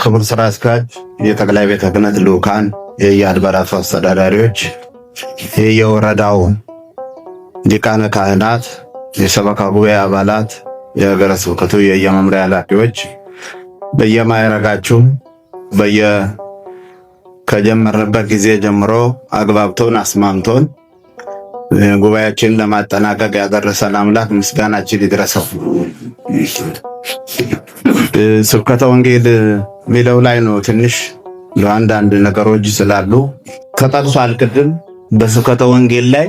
ክቡር ስራ አስኪያጅ፣ የጠቅላይ ቤተ ክህነት ልኡካን፣ የየአድባራቱ አስተዳዳሪዎች፣ የየወረዳው ሊቃነ ካህናት፣ የሰበካ ጉባኤ አባላት፣ የሀገረ ስብከቱ የየመምሪያ ኃላፊዎች በየማዕረጋችሁ ከጀመርንበት ጊዜ ጀምሮ አግባብቶን አስማምቶን ጉባኤያችንን ለማጠናቀቅ ያደረሰን አምላክ ምስጋናችን ይድረሰው። ስብከተ ወንጌል ሚለው ላይ ነው ትንሽ ለአንዳንድ ነገሮች ስላሉ ተጠቅሷል። ቅድም በስብከተ ወንጌል ላይ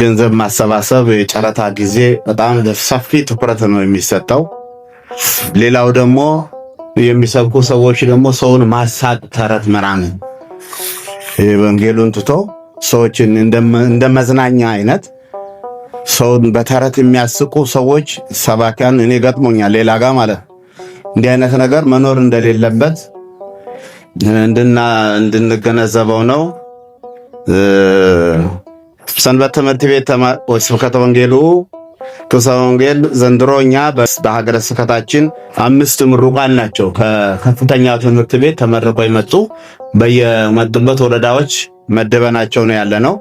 ገንዘብ ማሰባሰብ የጨረታ ጊዜ በጣም ሰፊ ትኩረት ነው የሚሰጠው። ሌላው ደግሞ የሚሰብኩ ሰዎች ደግሞ ሰውን ማሳቅ፣ ተረት ምናምን ወንጌሉን ትቶ ሰዎችን እንደ መዝናኛ አይነት ሰውን በተረት የሚያስቁ ሰዎች ሰባኪያን እኔ ገጥሞኛል፣ ሌላ ጋር ማለት እንዲህ አይነት ነገር መኖር እንደሌለበት እንድንገነዘበው ነው። ሰንበት ትምህርት ቤት ስብከተ ወንጌሉ ክፍለ ወንጌል ዘንድሮ እኛ በሀገረ ስብከታችን 5 ምሩቃን ናቸው ከከፍተኛ ትምህርት ቤት ተመርቀው የመጡ በየመጡበት ወረዳዎች መደበናቸው ነው ያለነው።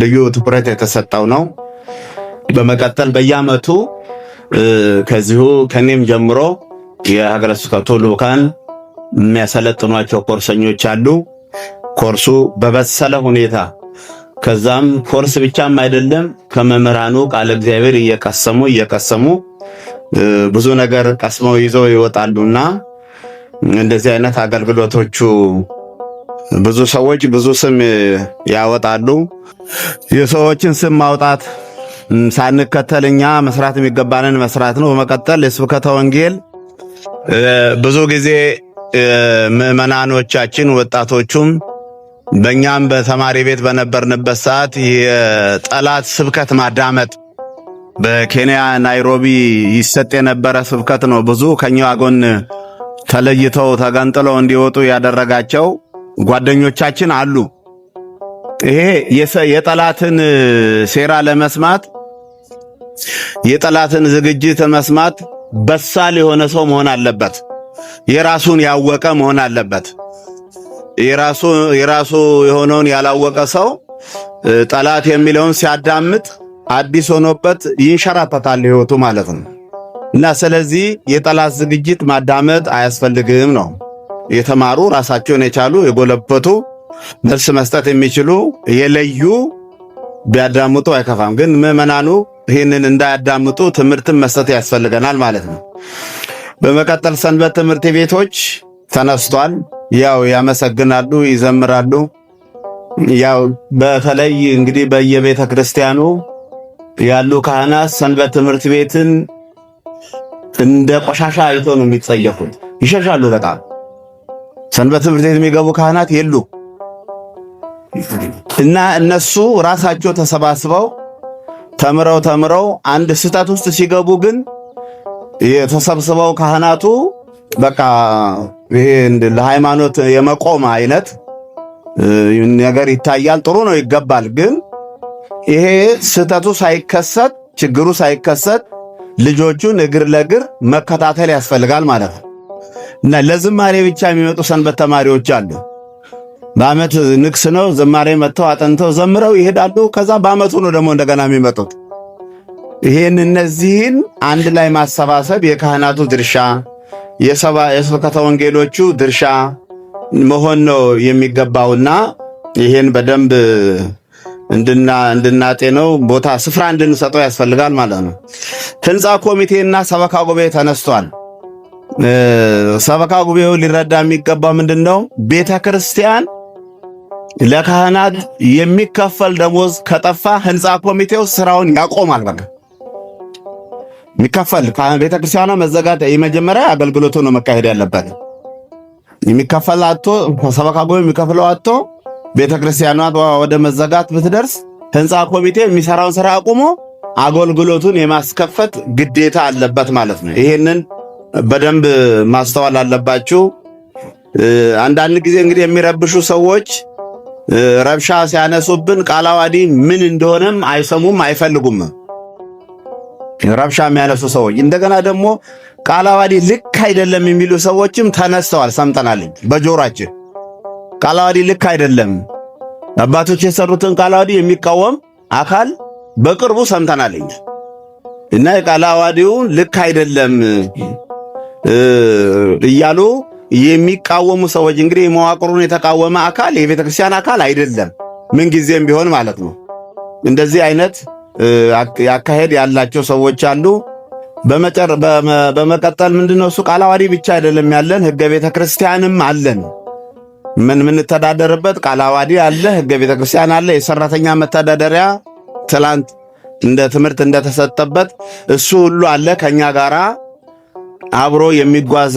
ልዩ ትኩረት የተሰጠው ነው። በመቀጠል በየዓመቱ ከዚሁ ከኔም ጀምሮ የሀገረ ስብከቱ ልኡካን የሚያሰለጥኗቸው ኮርሰኞች አሉ። ኮርሱ በበሰለ ሁኔታ ከዛም ኮርስ ብቻም አይደለም ከመምህራኑ ቃለ እግዚአብሔር እየቀሰሙ ብዙ ነገር ቀስመው ይዘው ይወጣሉና እንደዚህ አይነት አገልግሎቶቹ ብዙ ሰዎች ብዙ ስም ያወጣሉ። የሰዎችን ስም ማውጣት ሳንከተልኛ መስራት የሚገባንን መስራት ነው። በመቀጠል የስብከተ ወንጌል ብዙ ጊዜ ምዕመናኖቻችን ወጣቶቹም በእኛም በተማሪ ቤት በነበርንበት ሰዓት የጠላት ስብከት ማዳመጥ በኬንያ ናይሮቢ ይሰጥ የነበረ ስብከት ነው። ብዙ ከኛ ጎን ተለይተው ተገንጥለው እንዲወጡ ያደረጋቸው ጓደኞቻችን አሉ። ይሄ የጠላትን ሴራ ለመስማት የጠላትን ዝግጅት መስማት በሳል የሆነ ሰው መሆን አለበት። የራሱን ያወቀ መሆን አለበት። የራሱ የሆነውን ያላወቀ ሰው ጠላት የሚለውን ሲያዳምጥ አዲስ ሆኖበት ይንሸራተታል ህይወቱ ማለት ነው። እና ስለዚህ የጠላት ዝግጅት ማዳመጥ አያስፈልግም ነው። የተማሩ ራሳቸውን የቻሉ የጎለበቱ መልስ መስጠት የሚችሉ የለዩ ቢያዳምጡ አይከፋም። ግን ምዕመናኑ ይህንን እንዳያዳምጡ ትምህርትን መስጠት ያስፈልገናል ማለት ነው። በመቀጠል ሰንበት ትምህርት ቤቶች ተነስቷል። ያው ያመሰግናሉ፣ ይዘምራሉ። ያው በተለይ እንግዲህ በየቤተ ክርስቲያኑ ያሉ ካህናት ሰንበት ትምህርት ቤትን እንደ ቆሻሻ አይቶ ነው የሚጸየፉት። ይሸሻሉ በጣም ሰንበት ትምህርት ቤት የሚገቡ ካህናት የሉ እና እነሱ ራሳቸው ተሰባስበው ተምረው አንድ ስህተት ውስጥ ሲገቡ ግን የተሰብስበው ካህናቱ በቃ ይሄ ለሃይማኖት የመቆም አይነት ነገር ይታያል። ጥሩ ነው፣ ይገባል። ግን ይሄ ስህተቱ ሳይከሰት ችግሩ ሳይከሰት ልጆቹን እግር ለእግር መከታተል ያስፈልጋል ማለት ነው። እና ለዝማሬ ብቻ የሚመጡ ሰንበት ተማሪዎች አሉ። በአመት ንግስ ነው ዝማሬ መጥተው አጠንተው ዘምረው ይሄዳሉ። ከዛ በአመቱ ነው ደግሞ እንደገና የሚመጡት። እነዚህን አንድ ላይ ማሰባሰብ የካህናቱ ድርሻ፣ የስብከተ ወንጌሎቹ ድርሻ መሆን ነው የሚገባውና ይሄን በደንብ እንድናጤነው ቦታ ስፍራ እንድንሰጠው ያስፈልጋል ማለት ነው። ህንፃ ኮሚቴና ሰበካ ጉባኤ ተነስቷል። ሰበካ ጉባኤው ሊረዳ የሚገባው ምንድነው? ቤተ ክርስቲያን ለካህናት የሚከፈል ደሞዝ ከጠፋ ህንፃ ኮሚቴው ስራውን ያቆማል። በቃ የሚከፈል ቤተ ክርስቲያኗ መዘጋት የመጀመሪያ አገልግሎቱ ነው መካሄድ ያለበት። የሚከፈል አጥቶ ሰበካ ጉባኤው የሚከፍለው አጥቶ ቤተ ክርስቲያኗ ወደ መዘጋት ብትደርስ ህንፃ ኮሚቴ የሚሰራውን ስራ አቁሞ አገልግሎቱን የማስከፈት ግዴታ አለበት ማለት ነው። ይሄንን በደንብ ማስተዋል አለባችሁ። አንዳንድ ጊዜ እንግዲህ የሚረብሹ ሰዎች ረብሻ ሲያነሱብን ቃለ ዓዋዲ ምን እንደሆነም አይሰሙም አይፈልጉም። ረብሻ የሚያነሱ ሰዎች እንደገና ደግሞ ቃለ ዓዋዲ ልክ አይደለም የሚሉ ሰዎችም ተነስተዋል። ሰምተናል በጆሮአችን። ቃለ ዓዋዲ ልክ አይደለም አባቶች የሰሩትን ቃለ ዓዋዲ የሚቃወም አካል በቅርቡ ሰምተናል እና ቃለ ዓዋዲው ልክ አይደለም እያሉ የሚቃወሙ ሰዎች እንግዲህ መዋቅሩን የተቃወመ አካል የቤተ ክርስቲያን አካል አይደለም፣ ምን ጊዜም ቢሆን ማለት ነው። እንደዚህ አይነት ያካሄድ ያላቸው ሰዎች አሉ። በመቀጠል ምንድነው እሱ ቃለ ዓዋዲ ብቻ አይደለም ያለን፣ ሕገ ቤተ ክርስቲያንም አለን። ምንተዳደርበት ቃለ ዓዋዲ አለ፣ ሕገ ቤተ ክርስቲያን አለ። የሰራተኛ መተዳደሪያ ትላንት እንደ ትምህርት እንደተሰጠበት እሱ ሁሉ አለ። ከኛ ጋራ አብሮ የሚጓዝ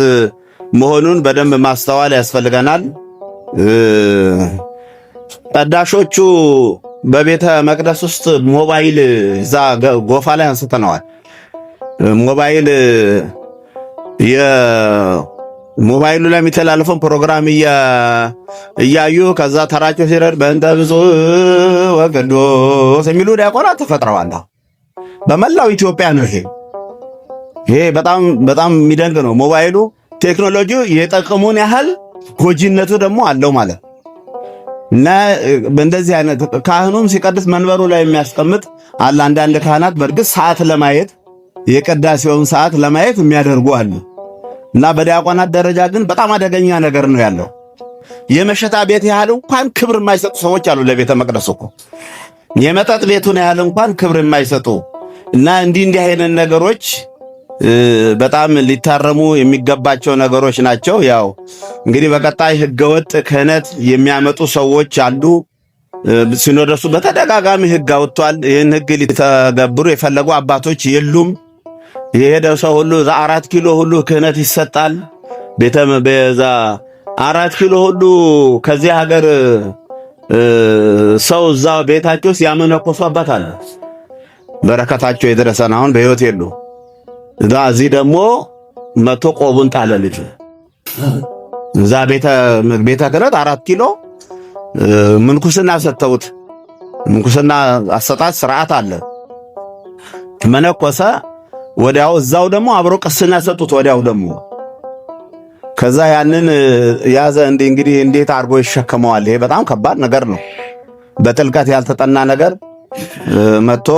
መሆኑን በደንብ ማስተዋል ያስፈልገናል። ቀዳሾቹ በቤተ መቅደስ ውስጥ ሞባይል እዛ ጎፋ ላይ አንስተነዋል። ሞባይል ሞባይሉ ላይ የሚተላለፈውን ፕሮግራም እያዩ ከዛ ተራቸው ሲረድ በእንተ ብፁዕ ወቅዱስ የሚሉ ዲያቆናት ተፈጥረዋል። በመላው ኢትዮጵያ ነው። ይሄ በጣም የሚደንቅ ነው። ሞባይሉ ቴክኖሎጂው የጠቀሙን ያህል ጎጂነቱ ደግሞ አለው ማለት እና በእንደዚህ አይነት ካህኑም ሲቀድስ መንበሩ ላይ የሚያስቀምጥ አለ። አንዳንድ ካህናት በእርግጥ ሰዓት ለማየት የቅዳሴውን ሰዓት ለማየት የሚያደርጉ አሉ። እና በዲያቆናት ደረጃ ግን በጣም አደገኛ ነገር ነው ያለው። የመሸታ ቤት ያህል እንኳን ክብር የማይሰጡ ሰዎች አሉ ለቤተ መቅደስ እኮ። የመጠጥ ቤቱን ያህል እንኳን ክብር የማይሰጡ እና እንዲህ አይነት ነገሮች በጣም ሊታረሙ የሚገባቸው ነገሮች ናቸው። ያው እንግዲህ በቀጣይ ህገወጥ ክህነት የሚያመጡ ሰዎች አሉ። ሲኖዶሱ በተደጋጋሚ ህግ አውጥቷል። ይህን ህግ ሊተገብሩ የፈለጉ አባቶች የሉም። የሄደው ሰው ሁሉ ዛ 4 ኪሎ ሁሉ ክህነት ይሰጣል። በዛ 4 ኪሎ ሁሉ ከዚህ ሀገር ሰው እዛ ቤታቸው ሲያመነኮሱ አባት አለ። በረከታቸው የደረሰን አሁን በህይወት የሉ። እዚህ ደግሞ መቶ ቆቡን ጣለ ልጅ እዛ ቤተ ክህነት 4 ኪሎ ምንኩስና ሰጥተውት። ምንኩስና አሰጣጥ ስርዓት አለ። መነኮሰ ወዲያው እዛው ደግሞ አብሮ ቅስና ሰጡት። ወዲያው ደግሞ ከዛ ያንን ያዘ። እንግዲህ እንዴት አድርጎ ይሸከመዋል? ይሄ በጣም ከባድ ነገር ነው። በጥልቀት ያልተጠና ነገር መጥቶ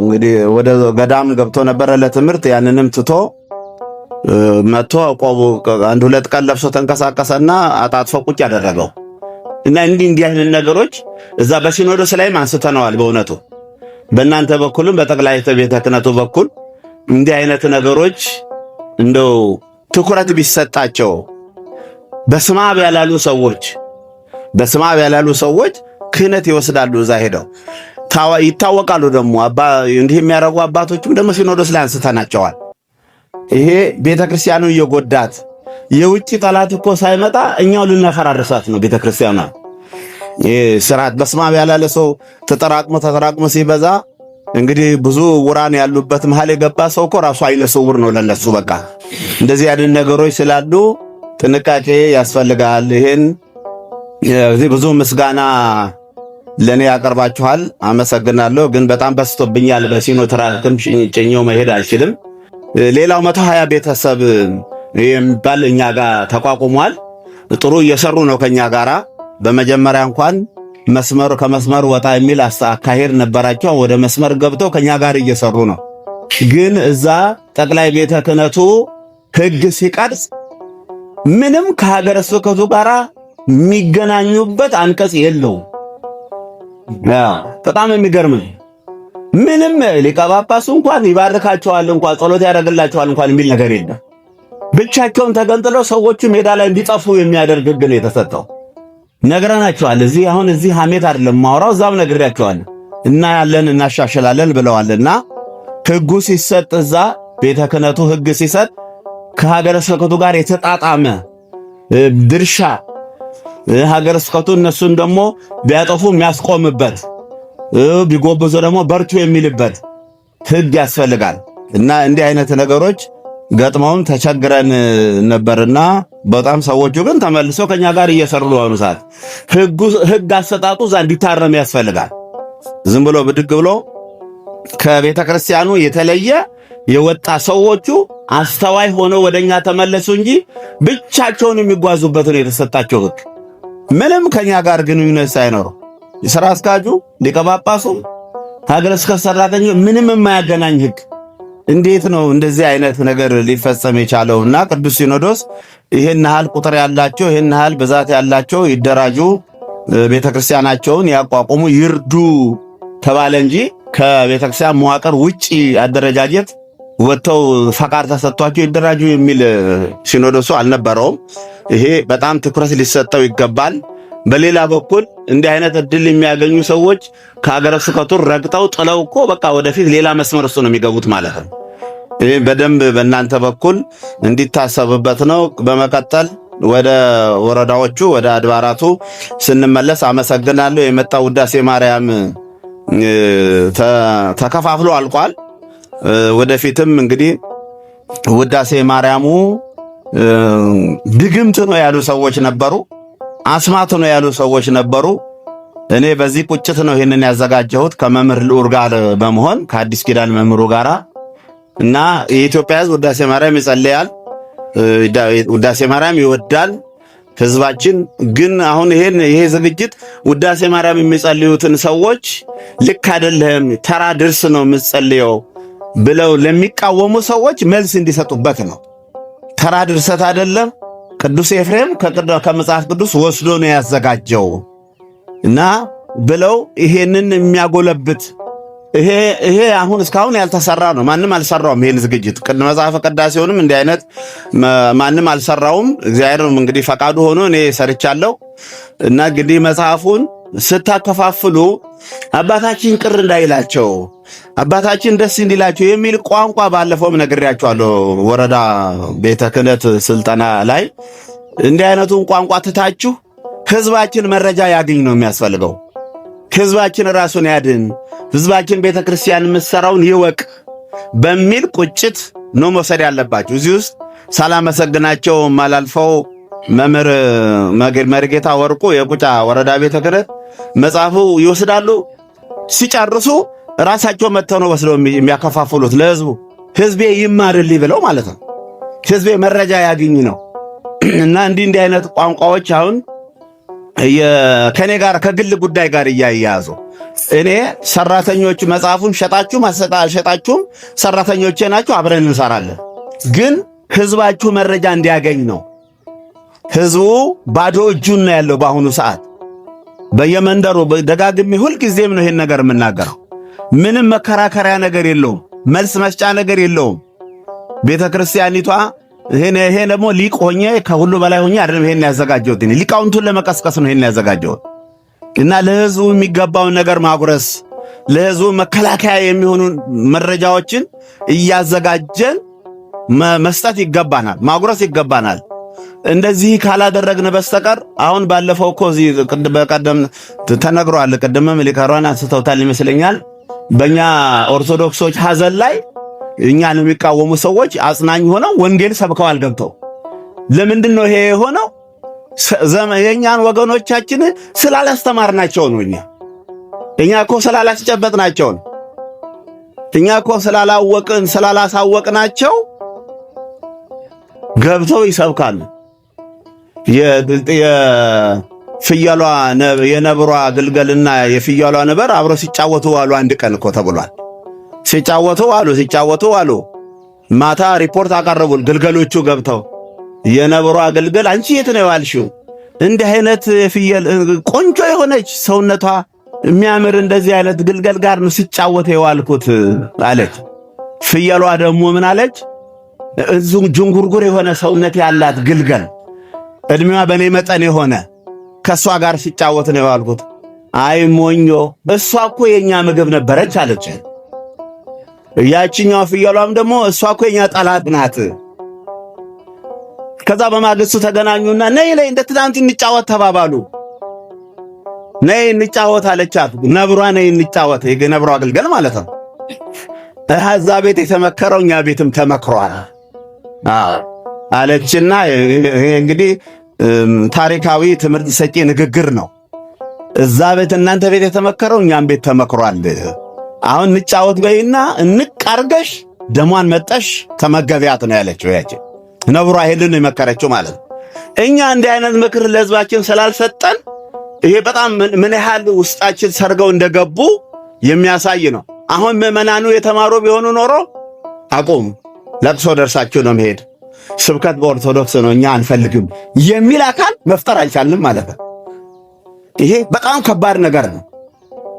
እንግዲህ ወደ ገዳም ገብቶ ነበረ ለትምህርት። ያንንም ትቶ መጥቶ ቆቡ 1-2 ቀን ለብሶ ተንቀሳቀሰና አጣጥፎ ቁጭ ያደረገው እና እንዲህ አይነት ነገሮች እዛ በሲኖዶስ ላይም አንስተነዋል። በእውነቱ በእናንተ በኩልም በጠቅላይ ቤተ ክህነቱ በኩል እንዲህ አይነት ነገሮች እንደው ትኩረት ቢሰጣቸው። በስመ አብ ያላሉ ሰዎች ክህነት ይወስዳሉ። እዛ ሄደው ይታወቃሉ። ደግሞ እንዲህ የሚያደርጉ አባቶችም ደግሞ ሲኖዶስ ላይ አንስተናቸዋል። ይሄ ቤተክርስቲያኑ እየጎዳት የውጭ ጠላት እኮ ሳይመጣ እኛው ልናፈራርሳት ነው ቤተክርስቲያኗ። ስርዓት በስመ አብ ያላለ ሰው ተጠራቅሞ ሲበዛ እንግዲህ ብዙ ውራን ያሉበት መሃል የገባ ሰው እኮ ራሱ አይነ ስውር ነው ለነሱ። በቃ እንደዚህ አይነት ነገሮች ስላሉ ጥንቃቄ ያስፈልጋል። ይሄን ብዙ ምስጋና ለኔ ያቀርባችኋል፣ አመሰግናለሁ። ግን በጣም በስቶብኛል። በሲኖትራክም ጭኜው መሄድ አልችልም። ሌላው 120 ቤተሰብ የሚባል እኛ ጋር ተቋቁሟል። ጥሩ እየሰሩ ነው ከኛ ጋራ። በመጀመሪያ እንኳን ከመስመር ወጣ የሚል አካሄድ ነበራቸው። ወደ መስመር ገብተው ከኛ ጋር እየሰሩ ነው። ግን እዛ ጠቅላይ ቤተ ክህነቱ ሕግ ሲቀርጽ ምንም ከሀገረ ስብከቱ ጋር የሚገናኙበት አንቀጽ የለውም። በጣም የሚገርም ምንም ሊቀ ጳጳሱ እንኳን ይባርካቸዋል እንኳን ጸሎት ያደርግላቸዋል እንኳን የሚል ነገር የለም። ብቻቸውን ተገንጥለው ሰዎቹ ሜዳ ላይ እንዲጠፉ የሚያደርግ ሕግ ነው የተሰጠው። ነግረናቸዋል። እዚህ ሐሜት አይደለም ማውራው፣ እዛም ነግሬያቸዋል። እና ያለን እናሻሽላለን ብለዋልና ሕጉ ሲሰጥ እዛ ቤተ ክህነቱ ሕግ ሲሰጥ ከሀገረ ስብከቱ ጋር የተጣጣመ ድርሻ ሀገረ ስብከቱ እነሱን ደግሞ ቢያጠፉ የሚያስቆምበት ቢጎበዙ ደግሞ በርቱ የሚልበት ሕግ ያስፈልጋል። እና እንዲህ አይነት ነገሮች ገጥመውን ተቸግረን ነበርና በጣም ሰዎቹ ግን ተመልሰው ከኛ ጋር እየሰሩ ነው። ሰዓት ሕግ አሰጣጡ እዛ እንዲታረም ያስፈልጋል። ዝም ብሎ ብድግ ብሎ ከቤተ ክርስቲያኑ የተለየ የወጣ ሰዎቹ አስተዋይ ሆነው ወደኛ ተመለሱ እንጂ ብቻቸውን የሚጓዙበት ነው የተሰጣቸው ሕግ። ምንም ከኛ ጋር ግንኙነት ሳይኖረው የሥራ አስኪያጁ፣ ሊቀ ጳጳሱ፣ ሀገረ ስብከት ሰራተኛው ምንም የማያገናኝ ሕግ። እንዴት ነው እንደዚህ አይነት ነገር ሊፈጸም የቻለውና ቅዱስ ሲኖዶስ ይሄን ያህል ቁጥር ያላቸው ይሄን ያህል ብዛት ያላቸው ይደራጁ፣ ቤተክርስቲያናቸውን ያቋቁሙ፣ ይርዱ ተባለ እንጂ ከቤተክርስቲያን መዋቅር ውጪ አደረጃጀት ወጥተው ፈቃድ ተሰጥቷቸው ይደራጁ የሚል ሲኖዶሱ አልነበረውም። ይሄ በጣም ትኩረት ሊሰጠው ይገባል። በሌላ በኩል እንዲህ አይነት እድል የሚያገኙ ሰዎች ከሀገረ ስብከቱ ረግጠው ጥለው እኮ በቃ ወደፊት ሌላ መስመር እሱ ነው የሚገቡት ማለት ነው። ይሄ በደንብ በእናንተ በኩል እንዲታሰብበት ነው። በመቀጠል ወደ ወረዳዎቹ ወደ አድባራቱ ስንመለስ አመሰግናለሁ። የመጣው ውዳሴ ማርያም ተከፋፍሎ አልቋል። ወደፊትም እንግዲህ ውዳሴ ማርያሙ ድግምት ነው ያሉ ሰዎች ነበሩ፣ አስማት ነው ያሉ ሰዎች ነበሩ። እኔ በዚህ ቁጭት ነው ይሄንን ያዘጋጀሁት ከመምህር ልዑር ጋር በመሆን ከአዲስ ኪዳን መምህሩ ጋራ እና የኢትዮጵያ ሕዝብ ውዳሴ ማርያም ይጸልያል፣ ውዳሴ ማርያም ይወዳል ሕዝባችን። ግን አሁን ይሄ ዝግጅት ውዳሴ ማርያም የሚጸልዩትን ሰዎች ልክ አይደለም ተራ ድርስ ነው የምትጸልየው ብለው ለሚቃወሙ ሰዎች መልስ እንዲሰጡበት ነው። ተራ ድርሰት አይደለም፣ ቅዱስ ኤፍሬም ከመጽሐፍ ቅዱስ ወስዶ ነው ያዘጋጀው እና ብለው ይሄንን የሚያጎለብት ይሄ አሁን እስካሁን ያልተሰራ ነው። ማንም አልሰራውም ይሄን ዝግጅት። መጽሐፈ ቅዳሴውንም እንዲህ አይነት ማንም አልሰራውም። እግዚአብሔርም እንግዲህ ፈቃዱ ሆኖ እኔ ሰርቻለሁ እና እንግዲህ መጽሐፉን ስታከፋፍሉ አባታችን ቅር እንዳይላቸው አባታችን ደስ እንዲላቸው የሚል ቋንቋ ባለፈውም ነግሬያቸዋለሁ። ወረዳ ቤተ ክህነት ስልጠና ላይ እንዲህ አይነቱን ቋንቋ ትታችሁ ህዝባችን መረጃ ያገኝ ነው የሚያስፈልገው። ህዝባችን ራሱን ያድን፣ ህዝባችን ቤተ ክርስቲያን የምትሰራውን ይወቅ በሚል ቁጭት ነው መውሰድ ያለባችሁ። እዚህ ውስጥ ሳላመሰግናቸው ማላልፈው መምህር መርጌታ ወርቁ የቁጫ ወረዳ ቤተ ክህነት መጽሐፉ ይወስዳሉ። ሲጨርሱ ራሳቸው መጥተው ነው ወስደው የሚያከፋፍሉት ለህዝቡ። ህዝቤ ይማርልኝ ብለው ማለት ነው። ህዝቤ መረጃ ያገኝ ነው እና እንዲህ አይነት ቋንቋዎች አሁን ከኔ ጋር ከግል ጉዳይ ጋር እያያዙ እኔ ሰራተኞች መጽሐፉን ሸጣችሁም አልሸጣችሁም ሰራተኞቼ ናችሁ፣ አብረን እንሰራለን። ግን ህዝባችሁ መረጃ እንዲያገኝ ነው። ህዝቡ ባዶ እጁን ነው ያለው በአሁኑ ሰዓት በየመንደሩ ደጋግሜ ሁልጊዜም ነው ይሄን ነገር የምናገረው። ምንም መከራከሪያ ነገር የለውም፣ መልስ መስጫ ነገር የለውም። ቤተክርስቲያኒቷ ይሄ ደግሞ ሊቅ ሆኜ ከሁሉ በላይ ሆኜ አይደለም ይሄን ያዘጋጀሁት። ሊቃውንቱን ለመቀስቀስ ነው ይሄን ያዘጋጀሁት እና ለህዝቡ የሚገባውን ነገር ማጉረስ፣ ለህዝቡ መከላከያ የሚሆኑ መረጃዎችን እያዘጋጀን መስጠት ይገባናል፣ ማጉረስ ይገባናል። እንደዚህ ካላደረግን በስተቀር አሁን ባለፈው እኮ እዚህ በቀደም ተነግሯል። ቀደምም ሊቀሯን አንስተውታል ይመስለኛል። በእኛ ኦርቶዶክሶች ሐዘን ላይ እኛን የሚቃወሙ ሰዎች አጽናኝ ሆነው ወንጌል ሰብከዋል ገብተው። ለምንድን ነው ይሄ የሆነው? የእኛን ወገኖቻችን ስላላስተማርናቸው ነው። እኛ እኮ ስላላስጨበጥናቸው ነው። እኛ እኮ ስላላሳወቅናቸው ገብተው ይሰብካሉ። የፍየሏ የነብሯ ግልገልና የፍየሏ ነበር አብረው ሲጫወቱ ዋሉ አንድ ቀን እኮ ተብሏል። ሲጫወቱ ዋሉ። ማታ ሪፖርት አቀረቡ ግልገሎቹ ገብተው የነብሯ ግልገል አንቺ የት ነው ያልሽው? እንዲህ አይነት ፍየል ቆንጆ የሆነች ሰውነቷ የሚያምር እንደዚህ አይነት ግልገል ጋር ነው ሲጫወት የዋልኩት አለች። ፍየሏ ደግሞ ምን አለች? ጅንጉርጉር የሆነ ሰውነት ያላት ግልገል እድሜዋ በኔ መጠን የሆነ ከሷ ጋር ሲጫወት ነው የዋልኩት። አይ ሞኞ፣ እሷ እኮ የኛ ምግብ ነበረች አለች። ያቺኛው ፍየሏም ደግሞ እሷ እኮ የኛ ጠላት ናት። ከዛ በማግስቱ ተገናኙና ነይ እንደ ትናንት እንጫወት ተባባሉ። ነይ እንጫወት አለቻት። ነብሯ ነይ እንጫወት፣ የነብሯ ግልገል ማለት ነው። እዛ ቤት የተመከረው እኛ ቤትም ተመክሯል አለችና ይሄ እንግዲህ ታሪካዊ ትምህርት ሰጪ ንግግር ነው። እዛ ቤት እናንተ ቤት የተመከረው እኛም ቤት ተመክሯል አሁን እንጫወት በይና እንቃርገሽ ደሟን መጠሽ ተመገቢያት ነው ያለችው። ያቺ ነብሯ ሄልን የመከረችው ማለት ነው። እኛ እንዲህ አይነት ምክር ለሕዝባችን ስላልሰጠን ይሄ በጣም ምን ያህል ውስጣችን ሰርገው እንደገቡ የሚያሳይ ነው። አሁን ምዕመናኑ የተማሩ ቢሆኑ ኖሮ አቁም፣ ለቅሶ ደርሳችሁ ነው መሄድ፣ ስብከት በኦርቶዶክስ ነው እኛ አንፈልግም የሚል አካል መፍጠር አልቻልንም ማለት ነው። ይሄ በጣም ከባድ ነገር ነው።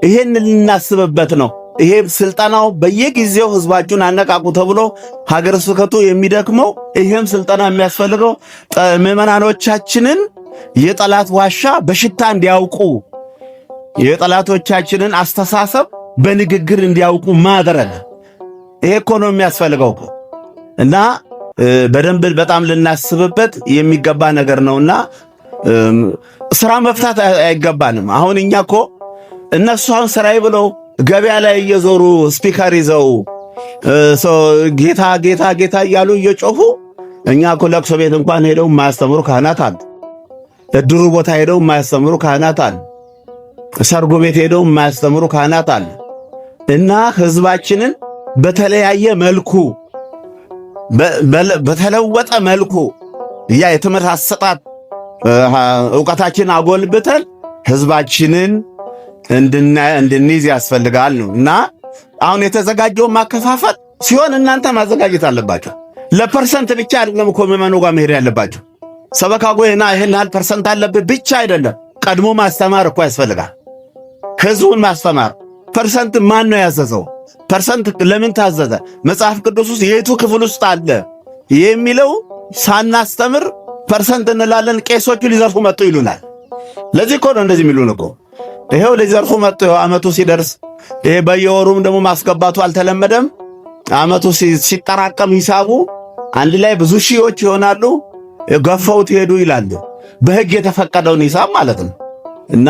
ይሄን ልናስብበት ነው። ይሄ ስልጠናው በየጊዜው ህዝባችሁን አነቃቁ ተብሎ ሀገረ ስብከቱ የሚደክመው ይሄም ስልጠና የሚያስፈልገው ምዕመናኖቻችንን የጠላት ዋሻ በሽታ እንዲያውቁ የጠላቶቻችንን አስተሳሰብ በንግግር እንዲያውቁ ማድረግ ይሄ እኮ ነው የሚያስፈልገው እና በደንብ በጣም ልናስብበት የሚገባ ነገር ነውና ስራ መፍታት አይገባንም። አሁን እኛ እኮ እነሱ አሁን ስራዬ ብለው ገበያ ላይ እየዞሩ ስፒከር ይዘው ጌታ ጌታ ጌታ እያሉ እየጮሁ እኛ እኮ ለቅሶ ቤት እንኳን ሄደው የማያስተምሩ ካህናት አሉ። እድሩ ቦታ ሄደው የማያስተምሩ ካህናት አሉ። ሰርጎ ቤት ሄደው የማያስተምሩ ካህናት አሉ። እና ህዝባችንን በተለያየ መልኩ በተለወጠ መልኩ የትምህርት አሰጣጥ ዕውቀታችን አጎልብተን ህዝባችንን እንድንይዝ ያስፈልጋል ነው። እና አሁን የተዘጋጀውን ማከፋፈል ሲሆን እናንተ ማዘጋጀት አለባችሁ። ለፐርሰንት ብቻ አይደለም እኮ ምዕመኑ ጋር መሄድ ያለባችሁ። ሰበካ ጎይና ይሄን ያህል ፐርሰንት አለብህ ብቻ አይደለም፣ ቀድሞ ማስተማር እኮ ያስፈልጋል። ህዝቡን ማስተማር። ፐርሰንት ማን ነው ያዘዘው? ፐርሰንት ለምን ታዘዘ? መጽሐፍ ቅዱስ ውስጥ የቱ ክፍል ውስጥ አለ የሚለው ሳናስተምር ፐርሰንት እንላለን። ቄሶቹ ሊዘርፉ መጡ ይሉናል። ለዚህ እኮ ነው እንደዚህ የሚሉን እኮ። ይሄው ሊዘርፉ መጡ። አመቱ ሲደርስ ይሄ በየወሩም ደግሞ ማስገባቱ አልተለመደም። አመቱ ሲጠራቀም ሂሳቡ አንድ ላይ ብዙ ሺዎች ይሆናሉ። ገፈውት ሄዱ ይላል። በህግ የተፈቀደውን ሂሳብ ማለት ነው። እና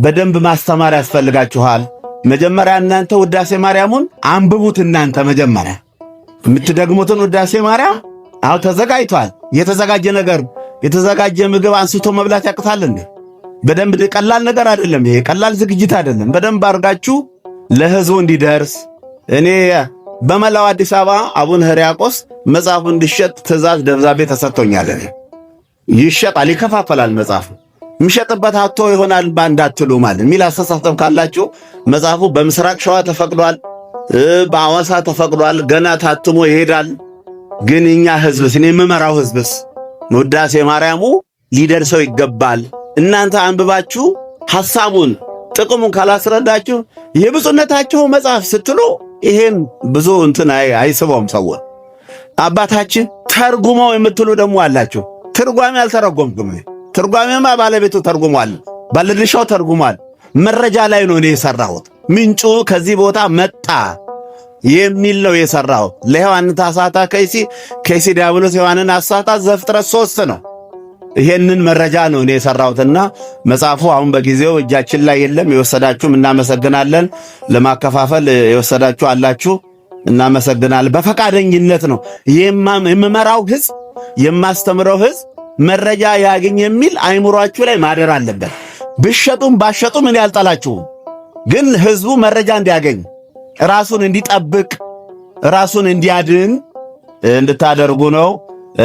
በደንብ ማስተማር ያስፈልጋችኋል። መጀመሪያ እናንተ ውዳሴ ማርያሙን አንብቡት። እናንተ መጀመሪያ የምትደግሙትን ውዳሴ ማርያም አሁን ተዘጋጅቷል። የተዘጋጀ ነገር የተዘጋጀ ምግብ አንስቶ መብላት ያቅታል እንዴ? በደንብ ቀላል ነገር አይደለም። ይሄ ቀላል ዝግጅት አይደለም። በደንብ አድርጋችሁ ለህዝቡ እንዲደርስ እኔ በመላው አዲስ አበባ አቡነ ሕርያቆስ መጽሐፉ እንዲሸጥ ትእዛዝ ደብዳቤ ተሰጥቶኛል። ይሸጣል፣ ይከፋፈላል። መጽሐፉ የሚሸጥበት አቶ ይሆናል ባንዳትሉ ማለት የሚል አስተሳሰብ ካላችሁ መጽሐፉ በምስራቅ ሸዋ ተፈቅዷል፣ በአዋሳ ተፈቅዷል፣ ገና ታትሞ ይሄዳል። ግን እኛ ህዝብስ እኔ የምመራው ህዝብስ ውዳሴ ማርያሙ ሊደርሰው ይገባል። እናንተ አንብባችሁ ሐሳቡን ጥቅሙን ካላስረዳችሁ የብፁዕነታቸው መጽሐፍ ስትሉ ይሄን ብዙ እንትን አይስበውም ሰውን። አባታችን ተርጉመው የምትሉ ደግሞ አላችሁ። ትርጓሜ አልተረጎምኩም። ትርጓሜማ ባለቤቱ ተርጉሟል፣ ባለድርሻው ተርጉሟል። መረጃ ላይ ነው እኔ የሰራሁት። ምንጩ ከዚህ ቦታ መጣ የሚል ነው የሰራሁት። ለሔዋን ታሳታ ከይሲ ዲያብሎስ ሔዋንን አሳታ ዘፍጥረት 3 ነው። ይሄንን መረጃ ነው እኔ የሰራሁትና መጽሐፉ አሁን በጊዜው እጃችን ላይ የለም። የወሰዳችሁም እናመሰግናለን። ለማከፋፈል የወሰዳችሁ አላችሁ፣ እናመሰግናለን። በፈቃደኝነት ነው የምመራው ህዝብ የማስተምረው ህዝብ መረጃ ያገኝ የሚል አይምሯችሁ ላይ ማደር አለበት። ብሸጡም ባሸጡም እኔ አልጠላችሁም፣ ግን ህዝቡ መረጃ እንዲያገኝ ራሱን እንዲጠብቅ ራሱን እንዲያድን እንድታደርጉ ነው።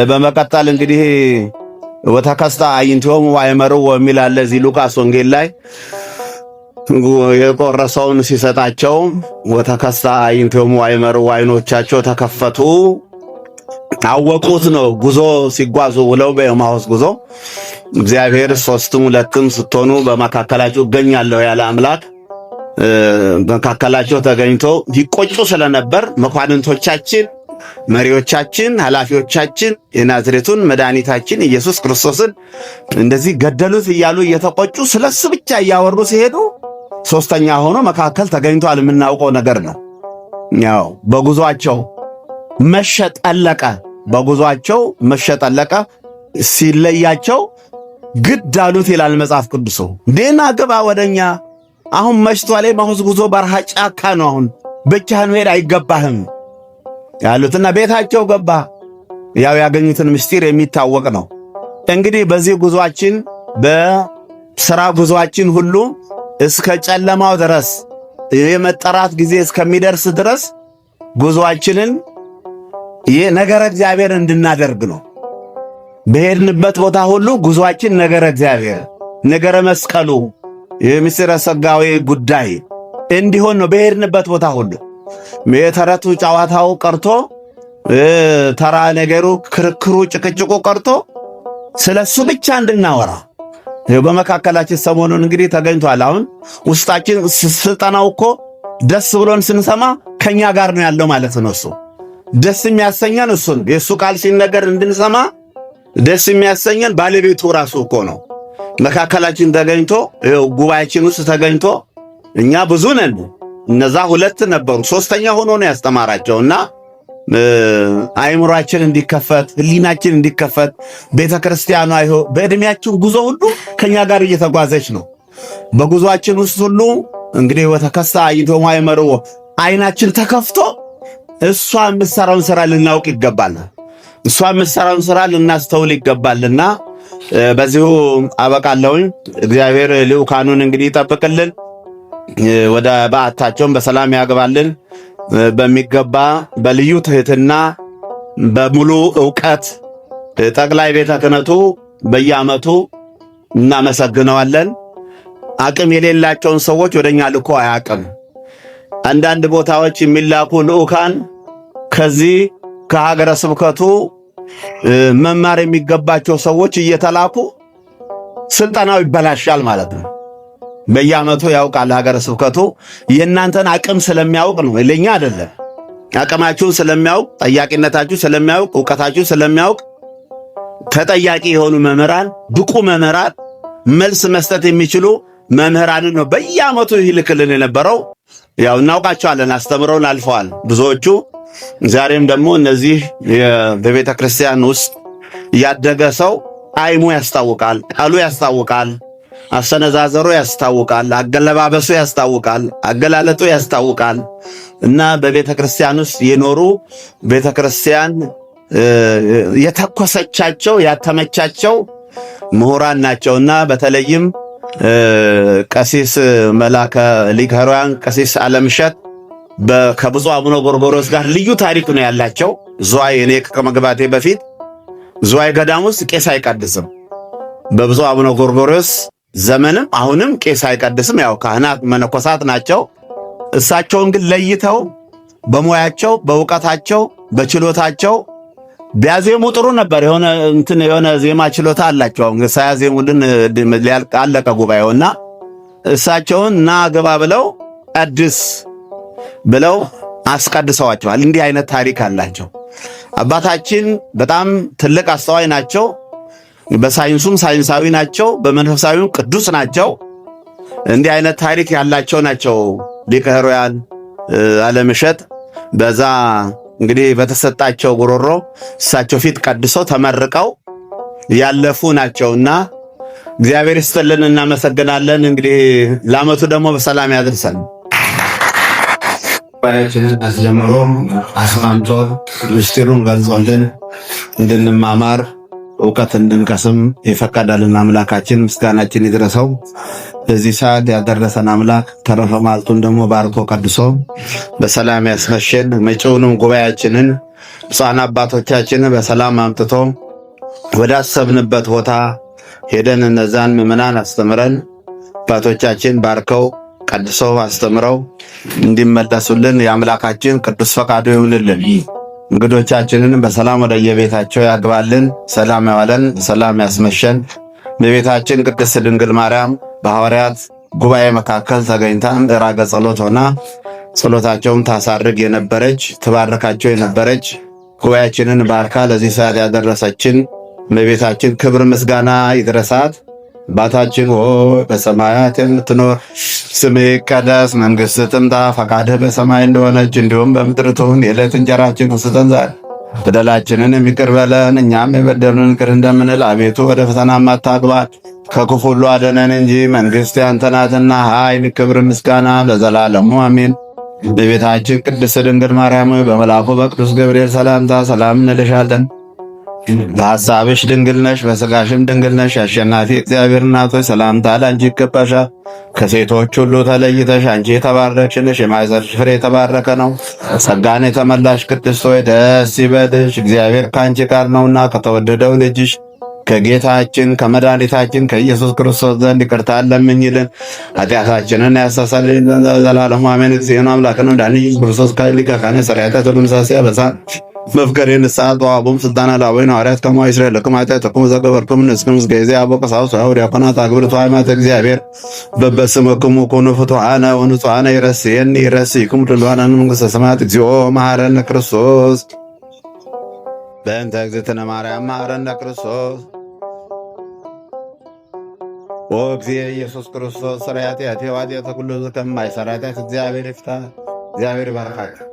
በመቀጠል እንግዲህ ወተከስታ አዕይንቲሆሙ ወአእመርዎ የሚል አለ እዚህ ሉቃስ ወንጌል ላይ የቆረሰውን ሲሰጣቸው ወተከስታ አዕይንቲሆሙ ወአእመርዎ አይኖቻቸው ተከፈቱ አወቁት ነው። ጉዞ ሲጓዙ ውለው በኤማሁስ ጉዞ እግዚአብሔር ሦስትም ሁለትም ስትሆኑ በመካከላችሁ እገኛለሁ ያለ አምላክ በመካከላቸው ተገኝቶ ይቆጩ ስለነበር መኳንንቶቻችን፣ መሪዎቻችን፣ ኃላፊዎቻችን የናዝሬቱን መድኃኒታችን ኢየሱስ ክርስቶስን እንደዚህ ገደሉት እያሉ እየተቆጩ ስለሱ ብቻ እያወሩ ሲሄዱ ሶስተኛ ሆኖ መካከል ተገኝቷል። የምናውቀው ነገር ነው። ያው በጉዟቸው መሸጠለቀ በጉዟቸው መሸጠለቀ ሲለያቸው ግድ አሉት ይላል መጽሐፍ ቅዱስ። ዴና ግባ ወደኛ፣ አሁን መሽቷል። ኤማሁስ ጉዞ በረሃ ጫካ ነው። አሁን ብቻህን መሄድ አይገባህም ያሉትና ቤታቸው ገባ። ያው ያገኙትን ምስጢር የሚታወቅ ነው። እንግዲህ በዚህ ጉዟችን በሥራ ጉዟችን ሁሉ እስከ ጨለማው ድረስ የመጠራት ጊዜ እስከሚደርስ ድረስ ጉዞአችንን የነገረ እግዚአብሔር እንድናደርግ ነው። በሄድንበት ቦታ ሁሉ ጉዞአችን ነገረ እግዚአብሔር፣ ነገረ መስቀሉ፣ የምስጢረ ሥጋዌ ጉዳይ እንዲሆን ነው። በሄድንበት ቦታ ሁሉ የተረቱ ጨዋታው ቀርቶ ተራ ነገሩ፣ ክርክሩ፣ ጭቅጭቁ ቀርቶ ስለሱ ብቻ እንድናወራ በመካከላችን ሰሞኑን እንግዲህ ተገኝቷል። አሁን ውስጣችን ስልጠናው እኮ ደስ ብሎን ስንሰማ ከኛ ጋር ነው ያለው ማለት ነው። እሱ ደስ የሚያሰኘን እሱ ነው። የእሱ ቃል ሲነገር እንድንሰማ ደስ የሚያሰኘን ባለቤቱ ራሱ እኮ ነው። መካከላችን ተገኝቶ ጉባኤያችን ውስጥ ተገኝቶ እኛ ብዙ ነን፣ እነዛ ሁለት ነበሩ፣ ሶስተኛ ሆኖ ነው ያስተማራቸውና አይምሯችን እንዲከፈት ህሊናችን እንዲከፈት ቤተክርስቲያኗ በእድሜያችን ጉዞ ሁሉ ከኛ ጋር እየተጓዘች ነው። በጉዞአችን ውስጥ ሁሉ እንግዲህ ወተከሳ አይቶማ አይመርዎ አይናችን ተከፍቶ እሷ የምትሰራውን ስራ ልናውቅ ይገባል። እሷ የምትሰራውን ስራ ልናስተውል ይገባልና በዚሁ አበቃለሁኝ። እግዚአብሔር ልዑካኑን እንግዲህ ይጠብቅልን፣ ወደ በዓታቸውን በሰላም ያግባልን። በሚገባ በልዩ ትህትና በሙሉ ዕውቀት ጠቅላይ ቤተ ክህነቱ በየዓመቱ እናመሰግነዋለን። አቅም የሌላቸውን ሰዎች ወደኛ ልኮ አያቅም። አንዳንድ ቦታዎች የሚላኩ ልዑካን ከዚህ ከሀገረ ስብከቱ መማር የሚገባቸው ሰዎች እየተላኩ ስልጠናው ይበላሻል ማለት ነው። በየዓመቱ ያውቃል ሀገረ ስብከቱ የእናንተን አቅም ስለሚያውቅ ነው፣ ለኛ አይደለም። አቅማችሁን ስለሚያውቅ፣ ጠያቂነታችሁ ስለሚያውቅ፣ ዕውቀታችሁ ስለሚያውቅ ተጠያቂ የሆኑ መምህራን፣ ብቁ መምህራን፣ መልስ መስጠት የሚችሉ መምህራንን ነው በየዓመቱ ይልክልን የነበረው። ያው እናውቃቸዋለን፣ አስተምረውን አልፈዋል ብዙዎቹ። ዛሬም ደግሞ እነዚህ በቤተ ክርስቲያን ውስጥ ያደገ ሰው አይሙ ያስታውቃል፣ ቃሉ ያስታውቃል፣ አሰነዛዘሩ ያስታውቃል፣ አገለባበሱ ያስታውቃል፣ አገላለጡ ያስታውቃል። እና በቤተ ክርስቲያን ውስጥ የኖሩ ቤተ ክርስቲያን የተኮሰቻቸው ያተመቻቸው ምሁራን ናቸውና በተለይም ቀሲስ መላከ ሊቀ ኅሩያን ቀሲስ ዓለምሸት ከብፁዕ አቡነ ጎርጎርዮስ ጋር ልዩ ታሪክ ነው ያላቸው። ዝዋይ እኔ ከመግባቴ በፊት ዝዋይ ገዳም ውስጥ ቄስ አይቀድስም። በብፁዕ አቡነ ጎርጎርዮስ ዘመንም አሁንም ቄስ አይቀድስም። ያው ካህናት መነኮሳት ናቸው። እሳቸውን ግን ለይተው በሙያቸው በእውቀታቸው በችሎታቸው ቢያዜሙ ጥሩ ነበር። የሆነ ዜማ ችሎታ አላቸው። ሳያዜሙልን አለቀ ጉባኤውና እሳቸውን ና ግባ ብለው ቀድስ ብለው አስቀድሰዋቸዋል። እንዲህ አይነት ታሪክ አላቸው። አባታችን በጣም ትልቅ አስተዋይ ናቸው። በሳይንሱም ሳይንሳዊ ናቸው፣ በመንፈሳዊም ቅዱስ ናቸው። እንዲህ አይነት ታሪክ ያላቸው ናቸው። ሊቀ ኅሩያን ዓለምሸት በዛ እንግዲህ በተሰጣቸው ጉሮሮ እሳቸው ፊት ቀድሰው ተመርቀው ያለፉ ናቸውና እግዚአብሔር ይስጥልን፣ እናመሰግናለን። እንግዲህ ለዓመቱ ደግሞ በሰላም ያደርሰን። ባያችንን አስጀምሮ አስማምቶ ምስጢሩን ገልጾልን እንድንማማር ዕውቀት እንድንቀስም የፈቀደልን አምላካችን ምስጋናችን ይድረሰው። በዚህ ሰዓት ያደረሰን አምላክ ተረፈ ማልቱን ደግሞ ባርኮ ቀድሶ በሰላም ያስመሸን። መጪውንም ጉባኤያችንን ብፁዓን አባቶቻችንን በሰላም አምጥቶ ወዳሰብንበት ቦታ ሄደን እነዛን ምዕመናን አስተምረን አባቶቻችን ባርከው ቀድሰው አስተምረው እንዲመለሱልን የአምላካችን ቅዱስ ፈቃዱ ይሁንልን። እንግዶቻችንን በሰላም ወደ የቤታቸው ያግባልን፣ ሰላም ያዋለን፣ ሰላም ያስመሸን። በቤታችን ቅድስት ድንግል ማርያም በሐዋርያት ጉባኤ መካከል ተገኝታ ዕራገ ጸሎት ሆና ጸሎታቸውን ታሳርግ የነበረች ትባርካቸው የነበረች ጉባኤያችንን ባርካ ለዚህ ሰዓት ያደረሰችን በቤታችን ክብር ምስጋና ይድረሳት። አባታችን ሆይ በሰማያት የምትኖር ስምህ ይቀደስ፣ መንግሥትህ ትምጣ፣ ፈቃድህ በሰማይ እንደሆነች እንዲሁም በምድር ትሁን። የዕለት እንጀራችንን ስጠን ዛሬ፣ በደላችንን የሚቅር በለን እኛም የበደሉንን ይቅር እንደምንል፣ አቤቱ ወደ ፈተና አታግባን ከክፉ ሁሉ አድነን እንጂ መንግሥት ያንተ ናትና ኃይል፣ ክብር፣ ምስጋና ለዘላለሙ አሜን። በቤታችን ቅድስት ድንግል ማርያም በመልአኩ በቅዱስ ገብርኤል ሰላምታ ሰላም እንልሻለን። በሐሳብሽ ድንግል ነሽ፣ በሥጋሽም ድንግል ነሽ። አሸናፊ እግዚአብሔር እናት ሆይ ሰላምታ ላንቺ ይገባሻል። ከሴቶች ሁሉ ተለይተሽ አንቺ የተባረክሽ ነሽ፣ የማኅፀንሽ ፍሬ የተባረከ ነው። ጸጋን የተመላሽ ቅድስት ሆይ ደስ ይበልሽ፣ እግዚአብሔር ከአንቺ ጋር ነውና ከተወደደው ልጅሽ ከጌታችን ከመድኃኒታችን ከኢየሱስ ክርስቶስ ዘንድ ይቅርታን ለምኝልን ኃጢአታችንን ያስተሰርይልን ዘላለሙ አሜን። እግዚእነ አምላክነ መድኃኒነ ክርስቶስ ሊቀ ካህናት ሠራዊተ ወመሳስያ በሳ መፍቀሬ ንስሐ ተዋቦም ስልጣና ላወይን ሐዋርያት ከማይ እስራኤል ለኩም ኃጢአተኩም ዘገበርኩም ንስክም እስከዚ አቦ ቀሳውስት ወዲያቆናት አግብርቱ ሃይማኖተ እግዚአብሔር በበስመክሙ ኩኑ ፍቱሐነ ወንጹሐነ ይረስይክሙ ድልዋነ መንግሥተ ሰማያት እግዚኦ መሐረነ ክርስቶስ በእንተ እግዝእትነ ማርያም መሐረነ ክርስቶስ ኦ እግዚእ ኢየሱስ ክርስቶስ ሠራይ ኃጢአቴ ወኃጢአተ ኩሉ ሕዝብ ከማይሠራ ኃጢአት እግዚአብሔር ይፍታ። እግዚአብሔር ይባርካችሁ።